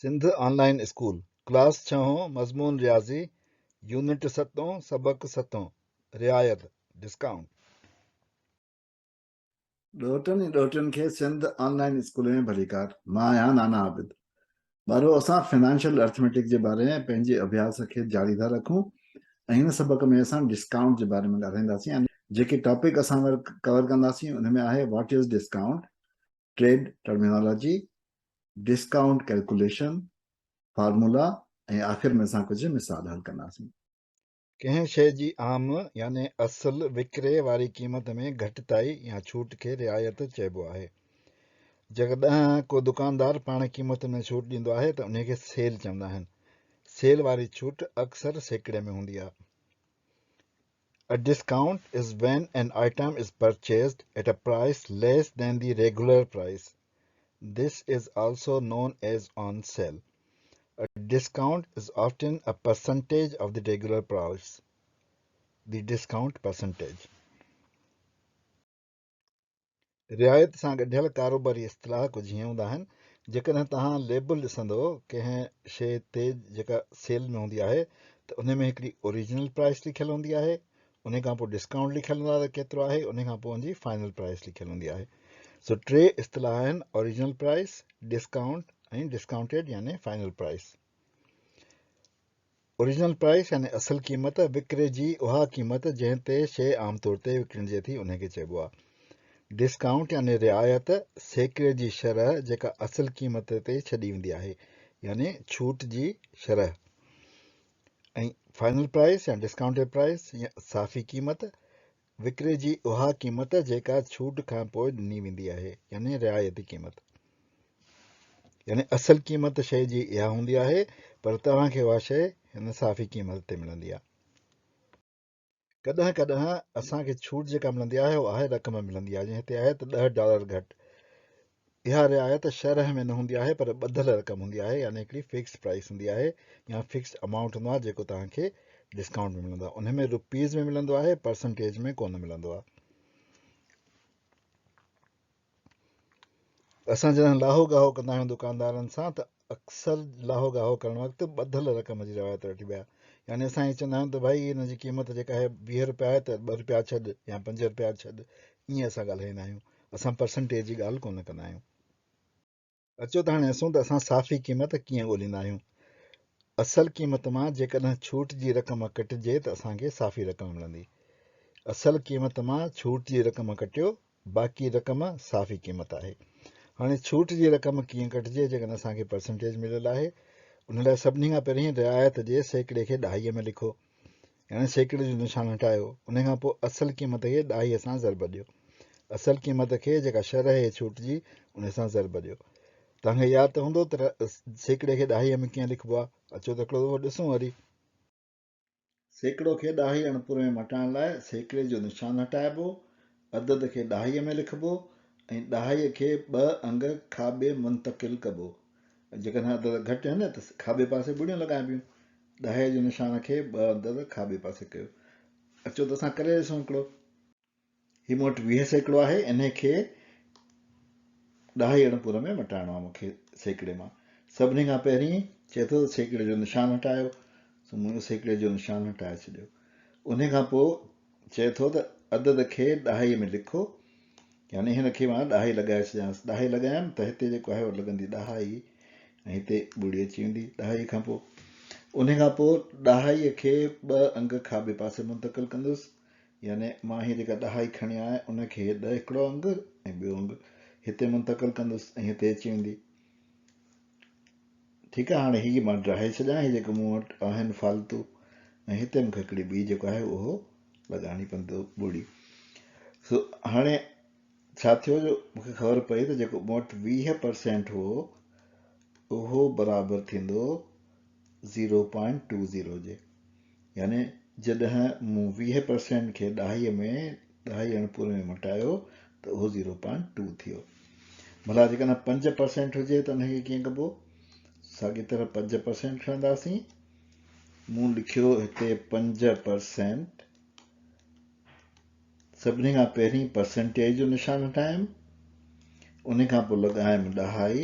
Sindh online school class 6 मज़मून रियाज़ी unit 7 सबक 7 रिआयत डिस्काउंट। ॾोहटनि ऐं ॾोहटियुनि खे सिंध ऑनलाइन स्कूल में भलीकार। मां आहियां नाना आबिद। ॿारो, असां फाइनेंशियल अर्थमेटिक जे बारे में पंहिंजे अभ्यास खे जारी था रखूं ऐं हिन सबक में असां डिस्काउंट जे बारे में ॻाल्हाईंदासीं। ऐं जेके टॉपिक असां कवर कंदासीं उन में आहे what is discount, trade terminology, discount calculation, formula ऐं आख़िर में असां कुझु मिसाल हल कंदासीं। कंहिं शइ जी आम याने असल विकिरे वारी क़ीमत में घटिताई या छूट खे रिआयत चइबो आहे। जेकॾहिं को दुकानदार पाण क़ीमत में छूट ॾींदो आहे त उन खे सेल चवंदा आहिनि। सेल वारी छूट अक्सर सैकड़े में हूंदी आहे। A discount is when an item is purchased at a price less than the regular price. This is also known as on sale. A discount is often a percentage of the regular price. The discount percentage. रिआयत सां गॾियल कारोबारी इस्तिलाह कुझु हीअं हूंदा आहिनि। जेकॾहिं तव्हां label ॾिसंदो कंहिं शइ ते जेका सेल में हूंदी आहे त उन में हिकिड़ी ओरिजिनल प्राइस लिखियलु हूंदी आहे, उन खां पोइ डिस्काउंट लिखियलु हूंदो आहे त केतिरो आहे, उन खां पोइ हुनजी फाइनल प्राइस लिखियलु हूंदी आहे। सो टे इस्तिलाह आहिनि, ओरिजिनल प्राइस, डिस्काउंट ऐं डिस्काउंटेड यानी फाइनल प्राइस। ओरिजिनल प्राइस यानी असल क़ीमत, विकिरे जी उहा क़ीमत जंहिं ते शइ आमतौर ते विकिणिजे थी उनखे चइबो आहे। डिस्काउंट यानी रिआयत, सैकड़े जी शरह जेका असल क़ीमत ते छॾी वेंदी आहे यानी छूट जी शरह। ऐं फाइनल प्राइस या डिस्काउंटेड प्राइस या साफ़ी क़ीमत, विकिरे जी उहा क़ीमत जेका छूट खां पोइ ॾिनी वेंदी आहे यानी रिआयती क़ीमत। यानी असल क़ीमत शइ जी इहा हूंदी आहे पर तव्हांखे उहा शइ हिन साफ़ी क़ीमत ते मिलंदी आहे। कॾहिं कॾहिं असांखे छूट जेका मिलंदी आहे उहा आहे रक़म मिलंदी आहे, जीअं हिते आहे त $10 घटि। इहा रिआयत शरह में न हूंदी आहे पर ॿधल रक़म हूंदी आहे यानी हिकिड़ी फिक्स प्राइस हूंदी आहे या फिक्स अमाउंट हूंदो आहे जेको तव्हांखे डिस्काउंट में मिलंदो आहे। उन में रुपीज़ में मिलंदो आहे, परसेंटेज में कोन मिलंदो आहे। असां जॾहिं लाहो गाहो कंदा आहियूं दुकानदारनि सां त अक्सर लाहो गाहो करण वक़्तु ॿधल रक़म जी रिवायत वठी विया, यानी असां हीअ चवंदा आहियूं त भाई हिन जी क़ीमत जेका आहे ₹20 आहे त ₹2 छॾि या ₹5 छॾि, ईअं असां ॻाल्हाईंदा आहियूं। असां परसेंटेज जी ॻाल्हि कोन कंदा आहियूं। अचो त हाणे ॾिसूं त असां साफ़ी क़ीमत कीअं ॻोल्हींदा आहियूं। असल क़ीमत मां जेकॾहिं छूट जी रक़म कटिजे त असांखे साफ़ी रक़म मिलंदी। असल क़ीमत मां छूट जी रक़म कटियो, बाक़ी रक़म साफ़ी क़ीमत आहे। हाणे छूट जी रक़म कीअं कटिजे जेकॾहिं असांखे परसेंटेज मिलियलु आहे। उन लाइ सभिनी खां पहिरीं रिआयत जे सैकड़े खे ॾहाईअ में लिखो, यानी सैकड़े जो निशान हटायो। उन खां पोइ असल क़ीमत खे ॾहाईअ सां ज़रब ॾियो। असल क़ीमत खे जेका शरह आहे छूट जी उन सां ज़रब ॾियो। तव्हांखे यादि त हूंदो त सैकड़े खे ॾहाईअ में कीअं लिखिबो आहे। अचो त हिकिड़ो दफ़ो ॾिसूं वरी। सैकड़ो खे ॾहाई अणपुर में मटाइण लाइ सैकड़े जो निशान हटाइबो, अदद खे ॾहाईअ में लिखिबो ऐं ॾहाईअ खे 2 अंग खाॿे मुंतकिल कबो। जेकॾहिं अदद घटि आहिनि त खाॿे पासे ॿुड़ियूं लॻाइबियूं। ॾहाईअ जो निशान खे 2 अदद खाॿे पासे कयो। अचो त असां करे ॾिसूं हिकिड़ो। हीअ मूं वटि 20 सैकड़ो आहे, इन खे ॾहाई अणपुर में मटाइणो आहे मूंखे सैकड़े मां। सभिनी खां पहिरीं चए थो सैकड़े जो निशान हटायो, मूं सैकड़े जो निशान हटाए छॾियो। उन खां पोइ चए थो त अदद खे ॾहाईअ में लिखो, यानी हिन खे मां ॾहाई लॻाए छॾियांसि। ॾहाई लॻायमि त हिते जेको आहे उहो लॻंदी ॾहाई ऐं हिते ॿुड़ी अची वेंदी ॾहाई खां पोइ। उन खां पोइ ॾहाईअ खे 2 अंग खाॿे पासे मुंतकिल कंदुसि, यानी मां हीअ जेका ॾहाई खणी आहियां उनखे हिकिड़ो अंग ऐं ॿियो अंग हिते मुंतकिल कंदुसि ऐं हिते अची वेंदी। ठीकु आहे, हाणे हीअ मां ॾहाए छॾियां, हीअ जेको मूं वटि आहिनि फालतू, ऐं हिते मूंखे हिकिड़ी ॿी जेको आहे उहो लॻाइणी पवंदो ॿुड़ी। सो हाणे छा थियो जो मूंखे ख़बर पई त जेको मूं वटि 20% हो उहो बराबरि थींदो 0.20 जे, यानी जॾहिं मूं 20% खे ॾहाईअ में ॾहाई अणपुर में मटायो त उहो 0.2 थियो। भला जेकॾहिं 5% हुजे त उनखे कीअं कबो। साॻी तरह 5% खणंदासीं। मूं लिखियो हिते 5%। सभिनी खां पहिरीं परसेंटेज जो निशान हटायमि, उन खां पोइ लॻायमि ॾहाई,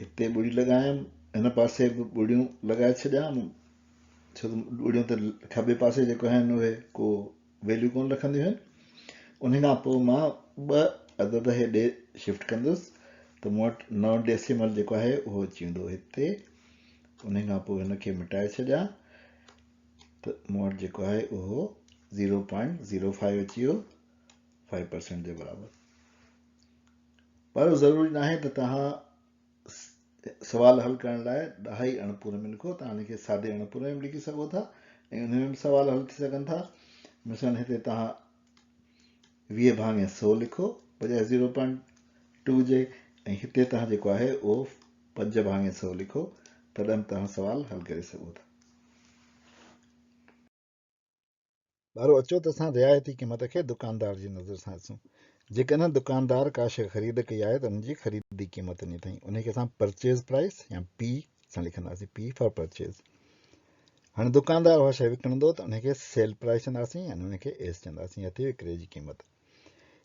हिते ॿुड़ी लॻायमि, हिन पासे बि ॿुड़ियूं लॻाए छॾियां, छो त ॿुड़ियूं त खॿे पासे जेको आहिनि उहे को वैल्यू कोन रखंदियूं आहिनि। उन खां पोइ मां 2 अदद हेॾे शिफ्ट कंदुसि त मूं वटि 9 डेसिमल जेको आहे उहो अची वेंदो हिते। उन खां पोइ हिनखे मिटाए छॾियां त मूं वटि जेको आहे उहो 0.05 अची वियो, 5% जे बराबरि। पर ज़रूरी न आहे त तव्हां सवाल हल करण लाइ 10 अणपूरे में लिखो, तव्हां हिनखे सादे अणपूरे में लिखी सघो था ऐं उन में बि सवाल हल थी सघनि था। मिसाल हिते तव्हां 20/100 लिखो बजाए 0.2 जे, ऐं हिते तव्हां जेको आहे उहो 5/100 लिखो, तॾहिं तव्हां सवाल हल करे सघो था। ॿारो अचो त असां रिआयती क़ीमत खे दुकानदार जी नज़र सां ॾिसूं। जेकॾहिं दुकानदार का शइ ख़रीद कई आहे त उनजी ख़रीदी क़ीमत ॾिनी अथई, उनखे असां परचेज प्राइस या पी सां लिखंदासीं, पी फॉर परचेज। हाणे दुकानदार उहा शइ विकिणंदो त उनखे सेल प्राइस चवंदासीं या उनखे एस चवंदासीं, या थी विकिरे जी क़ीमत।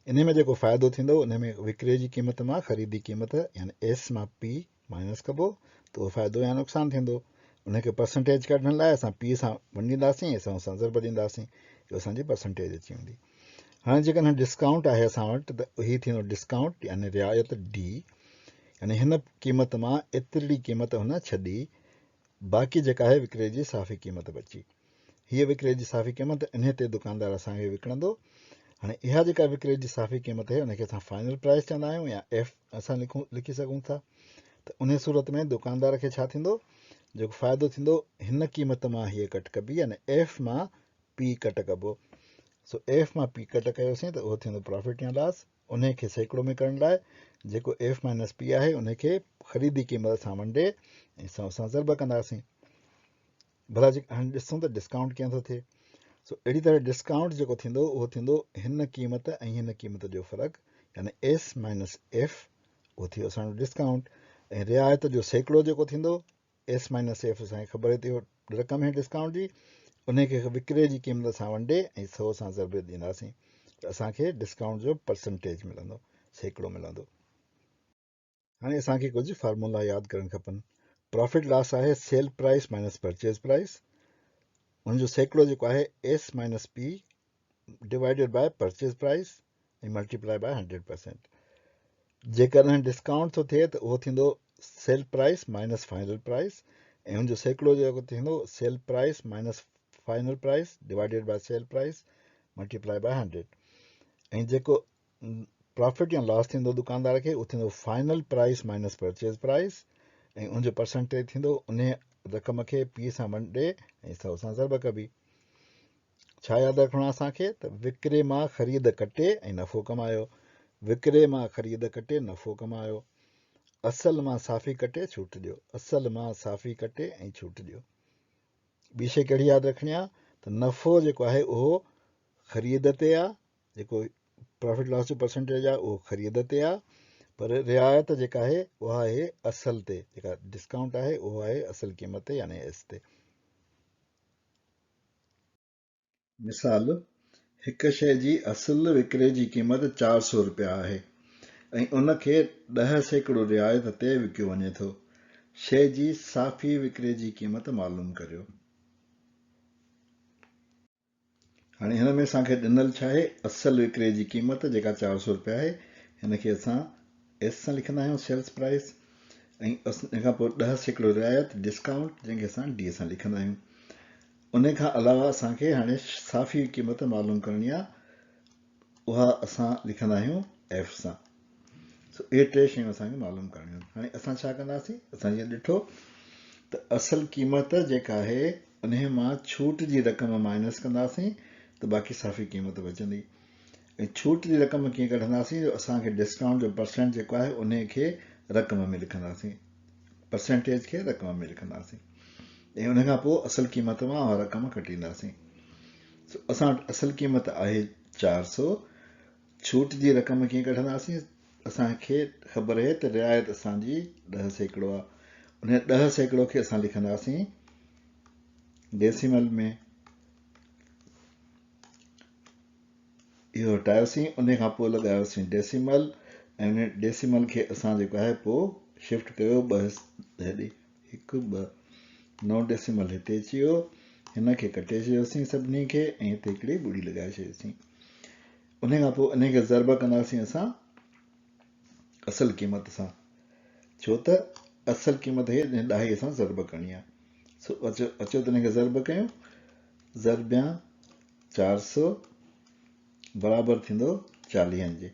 इन में जेको फ़ाइदो थींदो उन में विकिरे जी क़ीमत मां ख़रीदी क़ीमत यानी एस मां पी माइनस कबो त उहो फ़ाइदो या नुक़सानु थींदो। उनखे परसेंटेज कढण लाइ असां पी सां वंडींदासीं, असां सां ज़रब ॾींदासीं, इहो असांजी परसेंटेज अची वेंदी। हाणे जेकॾहिं डिस्काउंट आहे असां वटि त हीअ थींदो डिस्काउंट यानी रिआयत डी, यानी हिन क़ीमत मां एतिरी क़ीमत हुन छॾी, बाक़ी जेका आहे विकिरे जी साफ़ी क़ीमत बची। हीअ विकिरे जी साफ़ी क़ीमत इन ते दुकानदार असांखे विकिणंदो। हाणे इहा जेका विकिरे जी साफ़ी क़ीमत आहे उनखे असां फाइनल प्राइस चवंदा आहियूं या एफ असां लिखी सघूं था। त उन सूरत में दुकानदार खे छा थींदो, जेको फ़ाइदो थींदो हिन क़ीमत मां हीअ कट कबी, यानी एफ मां पी कट कबो। सो एफ मां पी कट कयोसीं त उहो थींदो प्रॉफिट या लॉस। उनखे सैकड़ो में करण लाइ जेको एफ माइनस पी आहे उनखे ख़रीदी क़ीमत सां वंडे ऐं असां ज़रब कंदासीं। भला हाणे ॾिसूं त डिस्काउंट कीअं थो थिए। सो अहिड़ी तरह डिस्काउंट जेको थींदो उहो थींदो हिन क़ीमत ऐं हिन क़ीमत जो फ़र्क़ु, यानी एस माइनस एफ, उहो थी वियो असांजो डिस्काउंट। ऐं रिआयत जो सैकड़ो जेको थींदो एस माइनस एफ असांखे ख़बर थी रक़म आहे डिस्काउंट जी, उनखे विकिरे जी क़ीमत सां वंडे ऐं 100 सां ज़रब ॾींदासीं त असांखे डिस्काउंट जो परसेंटेज मिलंदो, सैकड़ो मिलंदो। हाणे असांखे कुझु फार्मूला यादि करणु खपनि। प्रॉफिट लॉस आहे sale price minus purchase price, उनजो सैकड़ो जेको आहे S minus P divided by purchase price ऐं मल्टीप्लाई बाय 100%। जेकॾहिं डिस्काउंट थो थिए त उहो थींदो sale price minus final price, ऐं उनजो सैकड़ो जेको थींदो sale price minus final price divided by sale price multiply by 100। ऐं जेको प्रॉफिट या लॉस थींदो दुकानदार खे उहो थींदो final price minus purchase price, ऐं उनजो परसेंटेज थींदो उन रक़म खे पी सां वंडे ऐं 100 सां ज़रब कबी। छा यादि रखिणो आहे असांखे त विकिरे मां ख़रीद कटे ऐं नफ़ो कमायो, विकिरे मां ख़रीद कटे नफ़ो कमायो, असल मां साफ़ी कटे छूट ॾियो, असल मां साफ़ी कटे ऐं छूट ॾियो। ॿी शइ कहिड़ी यादि रखणी आहे त नफ़ो जेको आहे उहो ख़रीद ते आहे, जेको प्रॉफिट लॉस जो परसेंटेज आहे उहो ख़रीद ते आहे, पर रिआयत जेका आहे उहा आहे असल ते, जेका डिस्काउंट आहे उहो आहे असल क़ीमत ते यानी एस ते। मिसाल, हिकु शइ जी असुल विकिरे जी क़ीमत 400 रुपया आहे ऐं उनखे 10 सैकड़ो रिआयत ते विकियो वञे थो। शइ जी साफ़ी विकिरे जी क़ीमत मालूम करियो। हाणे हिन में असांखे ॾिनल छा आहे, असल विकिरे जी क़ीमत जेका 400 रुपया आहे, हिनखे असां एस सां लिखंदा आहियूं सेल्स प्राइस, ऐं इन खां पोइ 10 सैकड़ो रिआयत डिस्काउंट जंहिंखे असां डी सां लिखंदा आहियूं। उन खां अलावा असांखे हाणे साफ़ी क़ीमत मालूम करणी आहे, उहा असां लिखंदा आहियूं एफ सां। सो इहे 3 शयूं असांखे मालूम करणियूं आहिनि। हाणे असां छा कंदासीं, असां जीअं ॾिठो त असल क़ीमत जेका आहे उन मां छूट जी रक़म माइनस कंदासीं त बाक़ी साफ़ी क़ीमत बचंदी। ऐं छूट जी रक़म कीअं कढंदासीं, जो असांखे डिस्काउंट जो परसेंट जेको आहे उन खे रक़म में लिखंदासीं, परसेंटेज खे रक़म में लिखंदासीं, ऐं उन खां पोइ असल क़ीमत मां उहा रक़म कटींदासीं। असां वटि असल क़ीमत आहे 400, छूट जी रक़म कीअं कढंदासीं, असांखे ख़बर आहे त रिआयत असांजी 10 सैकड़ो आहे, उन 10 सैकड़ो खे असां लिखंदासीं डेसिमल में, इहो हटायोसीं, उन खां पोइ लॻायोसीं डेसिमल, ऐं उन डेसिमल खे असां जेको आहे पोइ शिफ्ट कयो 2 हेॾे 1 2 9 डेसिमल हिते अची वियो हिन खे कटे छॾियोसीं सभिनी खे ऐं हिते हिकिड़ी ॿुड़ी लॻाए छॾियोसीं उन खां पोइ इन खे ज़रब कंदासीं असां असल क़ीमत सां छो त असल क़ीमत खे 10 सां ज़रब करणी आहे सो अचो त हिन खे ज़रब कयूं ज़रबिया 400 बराबरि थींदो 40 जे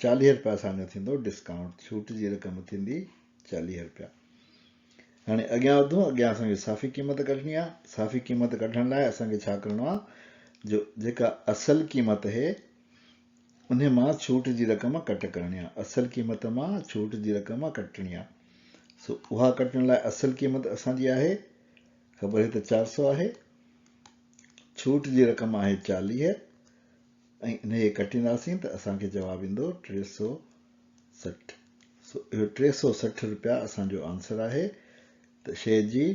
40 रुपया असांजो थींदो डिस्काउंट छूट जी रक़म थींदी 40 रुपया हाणे अॻियां वधूं अॻियां असांखे साफ़ी क़ीमत कढणी आहे साफ़ी क़ीमत कढण लाइ असांखे छा करिणो आहे जो जेका असल क़ीमत आहे उन मां छूट जी रक़म कट करणी आहे असल क़ीमत मां छूट जी रक़म कटणी आहे सो उहा कटण लाइ असल क़ीमत असांजी आहे ख़बर आहे त 400 आहे छूट जी रक़म आहे 40 ऐं इन खे कटींदासीं त असांखे जवाबु ईंदो 360 सो इहो 360 रुपया असांजो आंसर आहे त शइ जी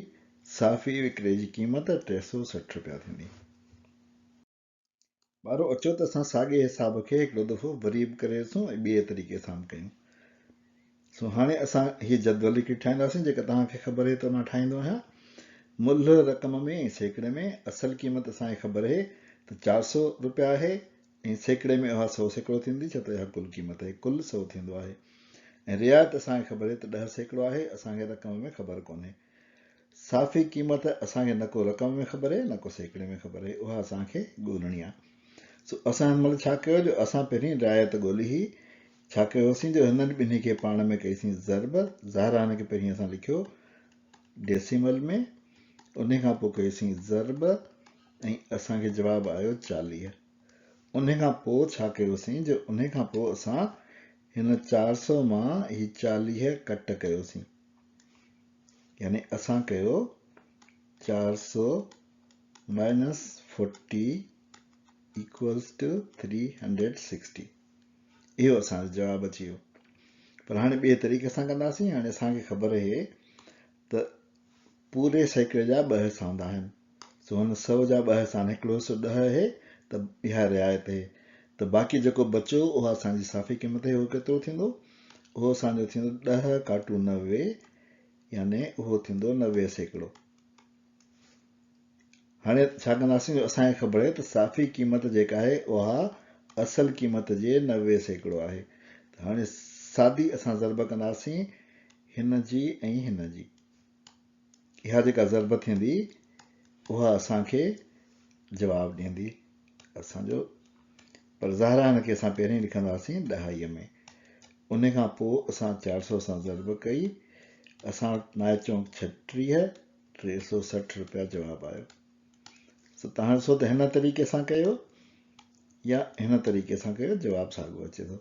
साफ़ी विकिरे जी क़ीमत 360 रुपया थींदी ॿारो अचो त असां साॻे हिसाब खे हिकिड़ो दफ़ो वरी बि करे ॾिसूं ऐं ॿिए तरीक़े सां बि कयूं सो हाणे असां हीअ जदवल हिकिड़ी ठाहींदासीं जेका तव्हांखे ख़बर आहे त मां ठाहींदो आहियां मुल्ह रक़म में ऐं सैकड़े में असल क़ीमत असांखे ख़बर आहे त 400 रुपया आहे ऐं सैकड़े में उहा 100 सैकड़ो थींदी छो त इहा कुल क़ीमत आहे कुल 100 थींदो आहे ऐं रिआयत असांखे ख़बर आहे त 10 सैकड़ो आहे असांखे रक़म में ख़बर कोन्हे साफ़ी क़ीमत असांखे न को रक़म में ख़बर आहे न को सैकड़े में ख़बर आहे उहा असांखे ॻोल्हणी आहे सो असां हिन महिल छा कयो जो असां पहिरीं रिआयत ॻोल्ही हुई छा कयोसीं जो हिननि ॿिन्ही खे पाण में कईसीं ज़रब ज़ाहिरा हिन खे पहिरीं असां लिखियो डेसिमल में उन खां पोइ कयोसीं ज़रब ऐं असांखे जवाबु आयो 40 उन खां पोइ छा कयोसीं जो उन खां पोइ असां हिन 400 मां ही 40 कट कयोसीं यानी असां कयो 400 माइनस 40 इक्वल्स टू 360 इहो असांजो जवाबु अची वियो पर हाणे ॿिए तरीक़े सां कंदासीं हाणे असांखे ख़बर आहे त पूरे सैकड़े जा 2 हिसा हूंदा आहिनि सो हुन 100 जा 2 हिसा हिकिड़ो हिसो 10 आहे त इहा रिआयत आहे त बाक़ी जेको बचियो उहा असांजी साफ़ी क़ीमत आहे उहो केतिरो थींदो उहो असांजो थींदो 10 काटू 90 यानी उहो थींदो 90 सैकड़ो हाणे छा कंदासीं जो असांखे ख़बर आहे त साफ़ी क़ीमत जेका आहे उहा असल क़ीमत जे 90 सैकड़ो आहे त हाणे सादी असां ज़रब कंदासीं हिन जी ऐं हिन जी इहा जेका ज़रब थींदी उहा असांखे जवाबु ॾींदी असांजो पर ज़ाहिरा हिनखे असां पहिरीं लिखंदासीं 10 में उन खां पोइ असां 400 सां ज़रब कई असां वटि नाए चौंक 36 360 रुपया जवाबु आयो सो तव्हां ॾिसो त हिन तरीक़े सां कयो या हिन तरीक़े सां कयो जवाबु साॻियो अचे थो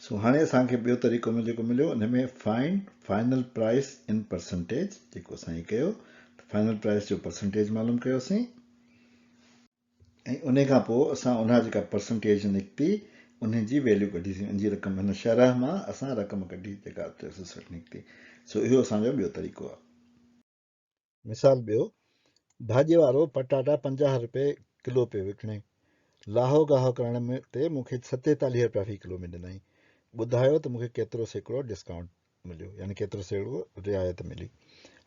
सो हाणे असांखे ॿियो तरीक़ो जेको मिलियो उन में फाइनल प्राइस इन परसेंटेज जेको असां कयो फाइनल प्राइस जो परसेंटेज मालूम कयोसीं ऐं उन खां पोइ असां उन जेका परसेंटेज निकिती उन जी वैल्यू कढीसीं उन जी रक़म हिन शरह मां असां रक़म कढी जेका 360 निकिती सो इहो असांजो ॿियो तरीक़ो आहे मिसाल ॿियो भाॼीअ वारो पटाटा 50 रुपए किलो पियो विकिणे लाहो गाहो करण में ते मूंखे 47 रुपया फी किलो में ॾिनई ॿुधायो त मूंखे केतिरो सैकड़ो डिस्काउंट मिलियो यानी केतिरो सैकड़ो रिआयत मिली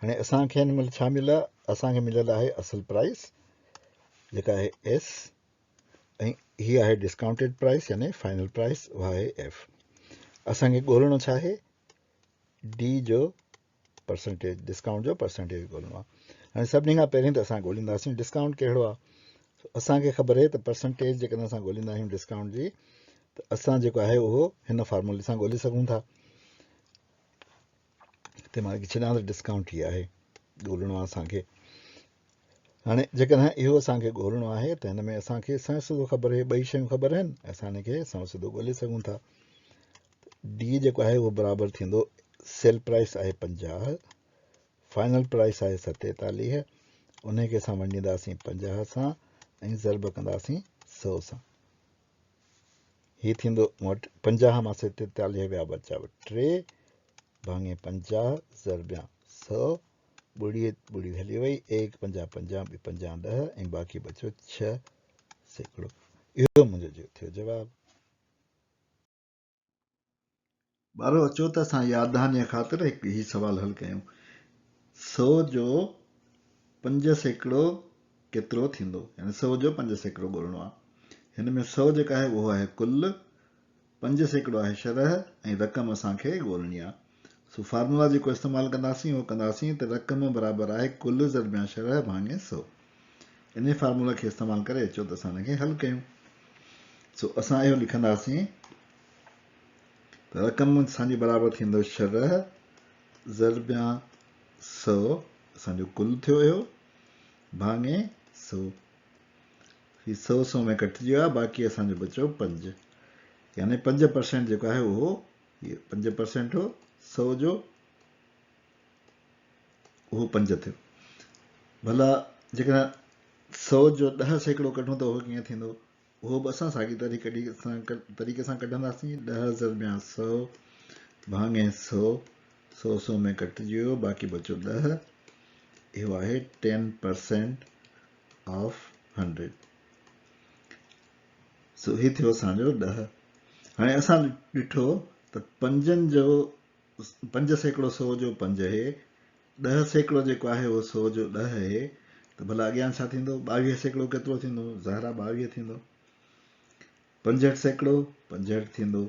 हाणे असांखे हिन महिल छा मिलियो आहे असांखे मिलियल आहे असल प्राइस जेका आहे एस ऐं हीअ आहे डिस्काउंटेड प्राइस यानी फाइनल प्राइस उहा आहे एफ असांखे ॻोल्हणो छा आहे डी जो परसेंटेज डिस्काउंट जो परसेंटेज ॻोल्हणो आहे हाणे सभिनी खां पहिरीं त असां ॻोल्हींदासीं डिस्काउंट कहिड़ो आहे असांखे ख़बर आहे त परसेंटेज जेकॾहिं असां ॻोल्हींदा आहियूं डिस्काउंट जी त असां जेको आहे उहो हिन फॉर्मूले सां ॻोल्हे सघूं था हिते मां छॾियां त डिस्काउंट ही आहे ॻोल्हणो आहे असांखे हाणे जेकॾहिं इहो असांखे ॻोल्हणो आहे त हिन में असांखे सौ सिधो ख़बर आहे ॿई शयूं ख़बर आहिनि असां हिनखे सौ सिधो ॻोल्हे सघूं था डी जेको आहे उहो बराबरि थींदो सेल प्राइस आहे 50 फाइनल प्राइस आहे 47 उनखे असां वंडींदासीं 50 सां ऐं ज़रब कंदासीं 100 सां हीअ थींदो मूं वटि 50 मां 47 विया बचा 3 भाङे 50 ज़रबिया 100 ॿुड़ी ॿुड़ी हली वई 1 50 50 50 10 ऐं बाक़ी बचियो 6 सैकड़ो इहो मुंहिंजो थियो जवाबु ॿारो अचो त असां यादहानीअ ख़ातिर हिकु ही सवाल हल कयूं। 100 जो 5% केतिरो थींदो, यानी 100 जो 5% ॻोल्हणो आहे। हिन में 100 जेका आहे उहो आहे कुल, 5% आहे शरह, ऐं रक़म असांखे ॻोल्हणी आहे। सो फार्मूला जेको इस्तेमालु कंदासीं उहो कंदासीं त रक़म बराबरि आहे कुल ज़रबिया शरह भाङे 100। इन फार्मूला खे इस्तेमालु करे अचो त असां हिनखे हल कयूं। सो असां इहो लिखंदासीं त रक़म असांजी बराबरि थींदो शरह ज़रबिया 100, असांजो कुल थियो हुयो, भाङे 100। ही 100 में कटिजी वियो आहे, बाक़ी असांजो बचियो 5, यानी 5% जेको आहे उहो 5% हो 100 जो, उहो 5 थियो। भला जेकॾहिं 100 जो 10% कढूं त उहो कीअं थींदो, उहो बि असां साॻी तरीक़े सां कढंदासीं। 10 ज़रबिया 100 भाङे 100, 100 में कटिजी वियो, बाक़ी बचियो 10, इहो आहे 10% ऑफ 100। सो ही थियो असांजो 10। हाणे असां ॾिठो त 5 जो 5% 100 जो 5 आहे, 10% जेको आहे उहो 100 जो 10 आहे, त भला अॻियां छा थींदो, 22% केतिरो थींदो, ज़ाहिरा 22 थींदो। 65% 65 थींदो,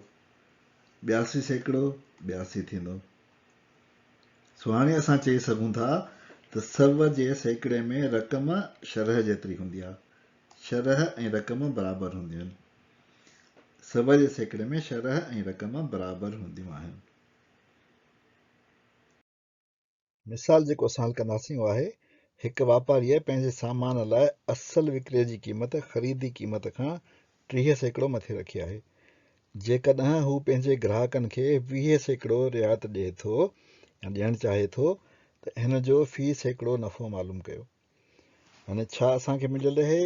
82% 82 थींदो। सो हाणे असां चई सघूं था त सर्व जे सैकड़े में रक़म शरह जेतिरी हूंदी आहे, शरह ऐं रक़म बराबरि हूंदियूं आहिनि। सर्व जे सैकड़े में शरह ऐं रक़म बराबरि हूंदियूं आहिनि। मिसाल जेको असां हल कंदासीं उहो आहे, हिकु वापारीअ पंहिंजे सामान लाइ असल विकिरे जी क़ीमत ख़रीदी क़ीमत खां 30% मथे रखी आहे। जेकॾहिं हू पंहिंजे ग्राहकनि खे 20% रिआयत ॾिए थो या ॾियणु चाहे थो, त हिन जो फ़ी सैकड़ो नफ़ो मालूम कयो। हाणे छा असांखे मिलियल आहे,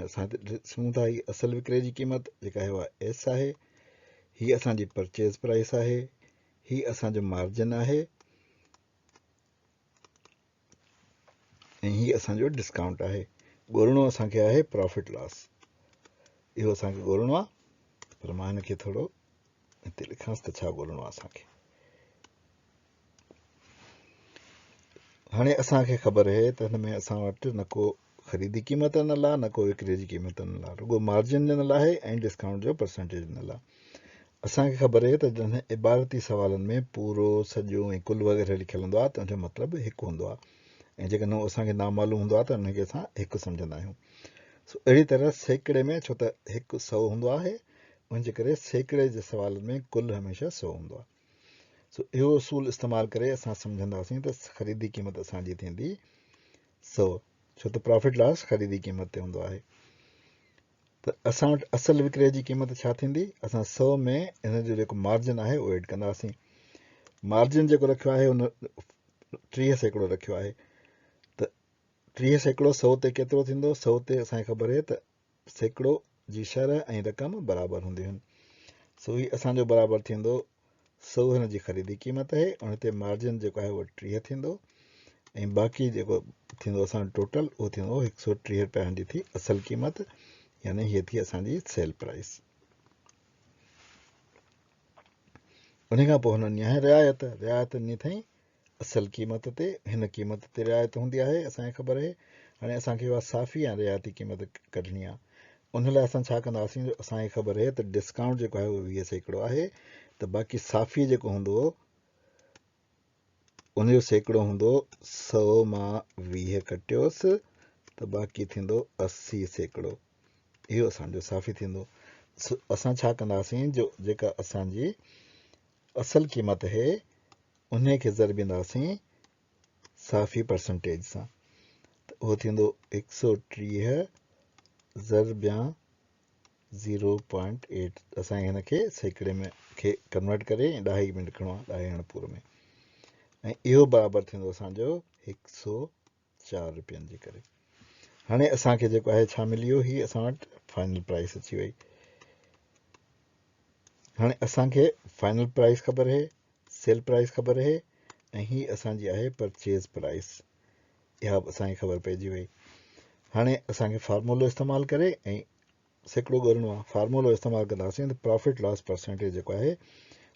असां ॾिसूं था ही असल विकिरे जी क़ीमत जेका आहे उहा एस आहे, ही असांजी परचेज प्राइस आहे, ही असांजो मार्जिन आहे, ऐं ही असांजो डिस्काउंट आहे। ॻोल्हणो असांखे आहे प्रॉफिट लॉस, इहो असांखे ॻोल्हणो आहे। पर मां हिनखे थोरो हिते लिखांसि त छा ॻोल्हणो आहे असांखे। हाणे असांखे ख़बर आहे त हिन में असां वटि न को ख़रीदी क़ीमत ॾिनल आहे, न को विकिरे जी क़ीमत ॾिनल आहे, रुॻो मार्जिन ॾिनल आहे ऐं डिस्काउंट जो परसेंटेज ॾिनल आहे। असांखे ख़बर आहे त जॾहिं इबारती सवालनि में पूरो सॼो ऐं कुल वग़ैरह लिखियलु हूंदो आहे त हुनजो मतिलबु हिकु हूंदो आहे, ऐं जेकॾहिं उहो असांखे नामालूम हूंदो आहे त हुनखे असां हिकु सम्झंदा आहियूं। सो अहिड़ी तरह सैकड़े में, छो त हिकु 100 हूंदो आहे, उनजे करे सैकड़े जे सवालनि में कुल हमेशह 100 हूंदो आहे। सो इहो उसूल इस्तेमालु करे असां सम्झंदासीं त ख़रीदी क़ीमत असांजी थींदी 100, छो त प्रॉफिट लॉस ख़रीदी क़ीमत ते हूंदो आहे। त असां वटि असल विकिरे जी क़ीमत छा थींदी, असां 100 में हिन जो जेको मार्जिन आहे उहो एड कंदासीं। मार्जिन जेको रखियो आहे उन 30% रखियो आहे, त 30% 100 ते केतिरो थींदो, 100 ते असांखे ख़बर आहे त सैकड़ो जी शरह ऐं रक़म बराबरि हूंदियूं आहिनि। सो ही असांजो बराबरि थींदो 100 हिन जी ख़रीदी क़ीमत आहे, उन ते मार्जिन जेको आहे उहो 30 थींदो, ऐं बाक़ी जेको थींदो असांजो टोटल उहो थींदो 130 रुपया जी थी असल क़ीमत, यानी हीअ थी असांजी सेल प्राइस। उन खां पोइ हुननि आहे रिआयत, रिआयत ॾिनी अथई असल क़ीमत ते, हिन क़ीमत ते रिआयत हूंदी आहे, असांखे ख़बर आहे। हाणे असांखे उहा साफ़ी या रिआयती क़ीमत कढणी आहे, उन लाइ असां छा कंदासीं, जो असांखे ख़बर आहे त डिस्काउंट जेको आहे उहो 20% आहे, त बाक़ी साफ़ी जेको हूंदो उनजो सैकड़ो हूंदो 100 मां 20 कटियोसि, त बाक़ी थींदो 80%, इहो असांजो साफ़ी थींदो। असां छा कंदासीं, जो जेका असांजी असल क़ीमत आहे उन खे ज़रबींदासीं साफ़ी परसेंटेज सां, त उहो थींदो 130 ज़रबिया 0.8। असांखे हिन खे सैकड़े में खे कन्वर्ट करे 2.5 में लिखिणो आहे, 2.5 अणपूर में, ऐं इहो बराबरि थींदो असांजो 104 रुपयनि जे करे। हाणे असांखे जेको आहे छा मिली वियो, ही असां वटि फाइनल प्राइस अची वई। हाणे असांखे फाइनल प्राइस ख़बर आहे, सेल प्राइस ख़बर आहे, ऐं ही असांजी आहे परचेज प्राइस, इहा बि असांखे ख़बर पइजी वई। हाणे असांखे फार्मूलो इस्तेमालु करे ऐं सैकड़ो ॻोल्हणो आहे। फार्मूलो इस्तेमालु कंदासीं त प्रॉफिट लॉस परसेंटेज जेको आहे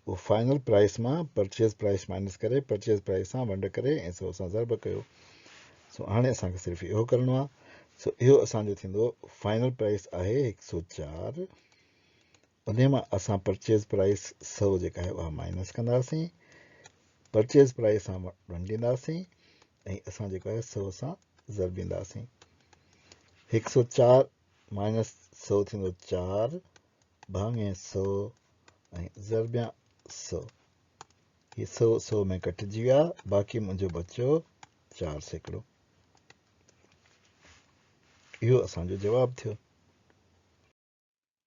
वो फाइनल प्राइस में परचेज प्राइस माइनस करे परचेज प्राइस सां वंड करे ऐं 100 सां ज़रब कयो। सो हाणे असांखे सिर्फ़ु इहो करिणो आहे। सो इहो असांजो थींदो फाइनल प्राइस आहे 104, उन मां असां परचेज प्राइस 100 जेका आहे उहा माइनस कंदासीं, परचेज प्राइस सां वंडींदासीं ऐं असां जेको आहे 100 सां ज़रबींदासीं। 104 माइनस 100 थींदो 4 भाङे 100 ऐं ज़रबिया 100। ये 100 में कटिजी विया, बाक़ी मुंहिंजो बचियो 4 सैकड़ो। इहो असांजो जवाबु थियो।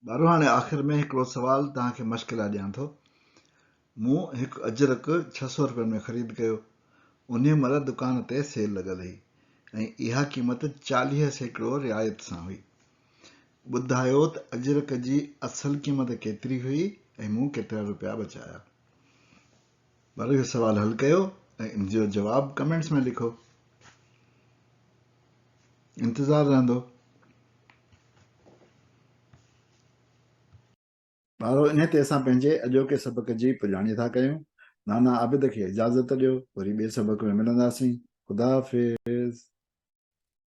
ॿारो हाणे आख़िर में हिकिड़ो सुवाल तव्हांखे मश्क लाइ ॾियां थो। मूं हिकु अजरक 600 रुपयनि में ख़रीद कयो। उन महिल दुकान ते सेल लॻल हुई ऐं इहा क़ीमत 40 सैकड़ो रिआयत सां हुई। ॿुधायो त अजरक जी असल क़ीमत केतिरी हुई ऐं मूं केतिरा रुपया बचाया। ॿारो इहो सुवाल हल कयो ऐं इन जो जवाबु कमेंट्स में लिखो। इंतज़ारु रहंदो। ॿारो इन ते असां पंहिंजे अॼोके सबक़ जी पुॼाणी था कयूं। नाना आबिद खे इजाज़त ॾियो, वरी ॿिए सबक़ में मिलंदासीं। ख़ुदा हाफ़िज़।